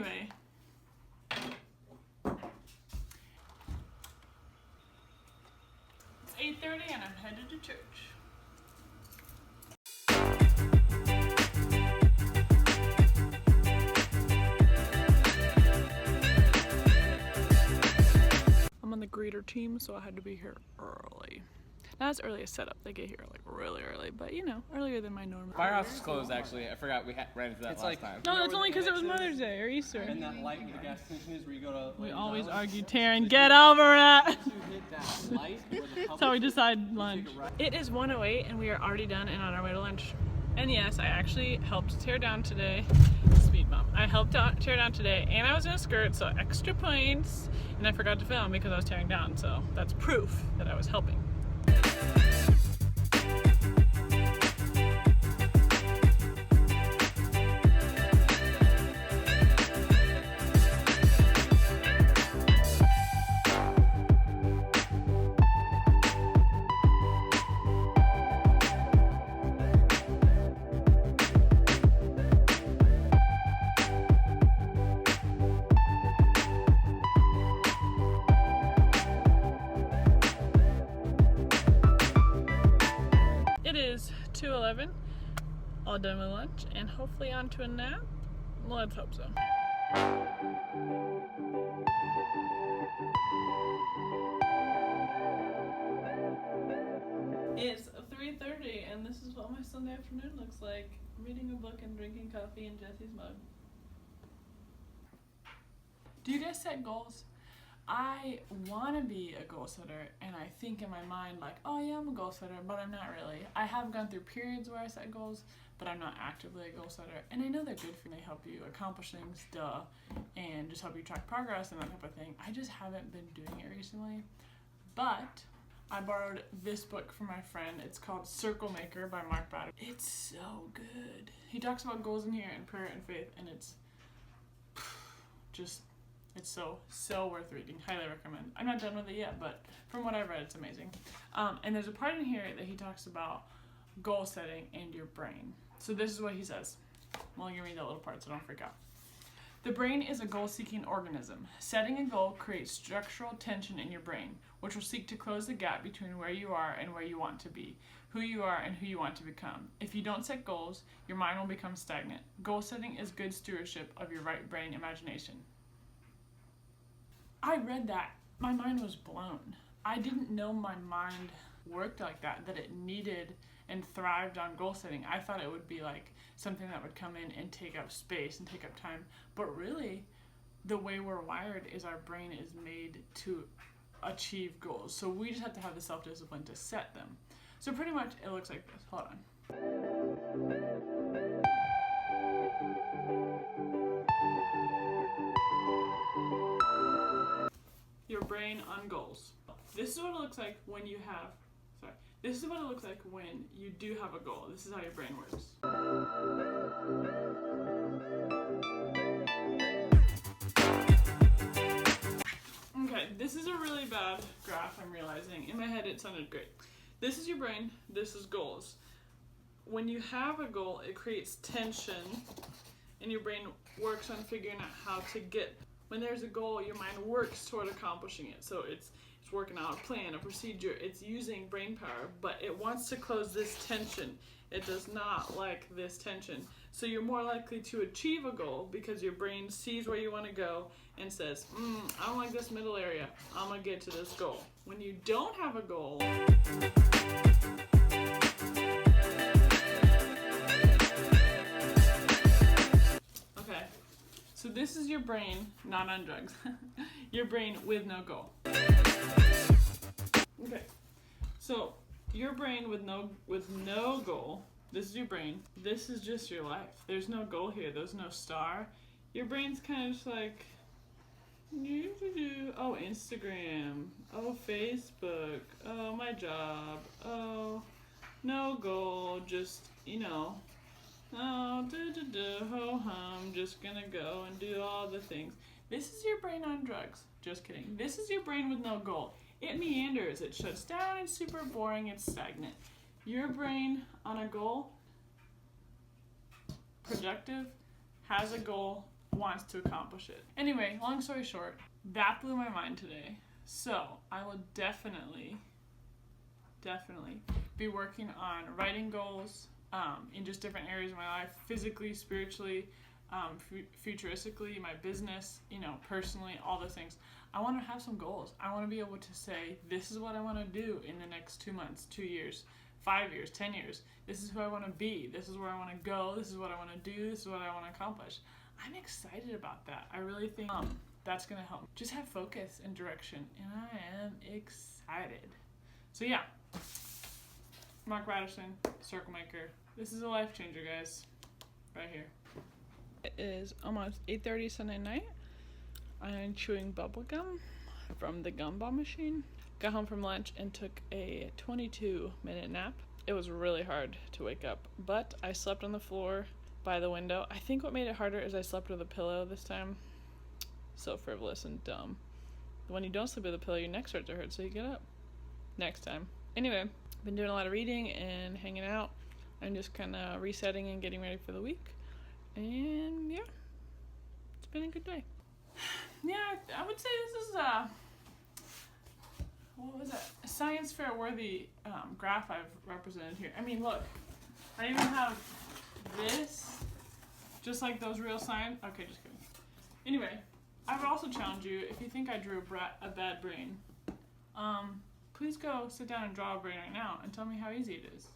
Anyway. It's 8:30 and I'm headed to church. I'm on the greeter team, so I had to be here early. Not as early as setup. They get here like really early, but you know, earlier than my normal. Firehouse is closed actually. I forgot we ran into that last time. No, it's only because it was Mother's Day or Easter. And that light where the gas station is where you go to... We always argue, Taryn, get over it! Once you hit that light where the That's public... how we decide lunch. It is 1:08 and we are already done and on our way to lunch. And yes, I actually helped tear down today. Speed bump. I helped out tear down today and I was in a skirt, so extra points. And I forgot to film because I was tearing down, so that's proof that I was helping. It is 2:11, all done with lunch, and hopefully on to a nap. Let's hope so. It's 3:30, and this is what my Sunday afternoon looks like. Reading a book and drinking coffee in Jesse's mug. Do you guys set goals? I want to be a goal setter, and I think in my mind like, oh yeah, I'm a goal setter, but I'm not really. I have gone through periods where I set goals, but I'm not actively a goal setter, and I know they're good for me. They help you accomplish things, and just help you track progress and that type of thing. I just haven't been doing it recently, but I borrowed this book from my friend. It's called Circle Maker by Mark Batterson. It's so good. He talks about goals in here and prayer and faith, and it's just... It's so worth reading. Highly recommend. I'm not done with it yet, but from what I've read, it's amazing. And there's a part in here that he talks about goal setting and your brain. So this is what he says. I'm only going to read that little part, so don't freak out. The brain is a goal-seeking organism. Setting a goal creates structural tension in your brain, which will seek to close the gap between where you are and where you want to be, who you are and who you want to become. If you don't set goals, your mind will become stagnant. Goal setting is good stewardship of your right brain imagination. I read that. My mind was blown. I didn't know my mind worked like that it needed and thrived on goal setting. I thought it would be like something that would come in and take up space and take up time. But really, the way we're wired is our brain is made to achieve goals. So we just have to have the self-discipline to set them. So pretty much it looks like this. Hold on. Your brain on goals. This is what it looks like when you have, this is what it looks like when you do have a goal. This is how your brain works. Okay, this is a really bad graph, I'm realizing. In my head it sounded great. This is your brain, this is goals. When you have a goal, it creates tension and your brain works on figuring out how to get. When there's a goal, your mind works toward accomplishing it. So it's working out a plan, a procedure. It's using brain power, but it wants to close this tension. It does not like this tension. So you're more likely to achieve a goal because your brain sees where you want to go and says, I don't like this middle area. I'm going to get to this goal. When you don't have a goal, so this is your brain, not on drugs. Your brain with no goal. Okay, so your brain with no goal. This is your brain. This is just your life. There's no goal here. There's no star. Your brain's kind of just like, oh, Instagram. Oh, Facebook. Oh, my job. Oh, no goal. Just, oh, ho hum, just gonna go and do all the things. This is your brain on drugs. Just kidding. This is your brain with no goal. It meanders, it shuts down, it's super boring, it's stagnant. Your brain on a goal, productive, has a goal, wants to accomplish it. Anyway, long story short, that blew my mind today. So I will definitely be working on writing goals in just different areas of my life, physically, spiritually, futuristically, my business, you know, personally, all those things. I want to have some goals. I want to be able to say, this is what I want to do in the next 2 months, 2 years, 5 years, 10 years. This is who I want to be. This is where I want to go. This is what I want to do. This is what I want to accomplish. I'm excited about that. I really think that's going to help. Just have focus and direction, and I am excited. So yeah, Mark Radisson, Circle Maker. This is a life changer, guys. Right here. It is almost 8:30 Sunday night. I'm chewing bubble gum from the gumball machine. Got home from lunch and took a 22-minute nap. It was really hard to wake up, but I slept on the floor by the window. I think what made it harder is I slept with a pillow this time. So frivolous and dumb. When you don't sleep with a pillow, your neck starts to hurt, so you get up next time. Anyway, been doing a lot of reading and hanging out. I'm just kind of resetting and getting ready for the week. And yeah, it's been a good day. Yeah, I would say this is what was it? A science fair worthy graph I've represented here. I mean, look, I even have this, just like those real science. Okay, just kidding. Anyway, I would also challenge you, if you think I drew a bad brain, please go sit down and draw a brain right now and tell me how easy it is.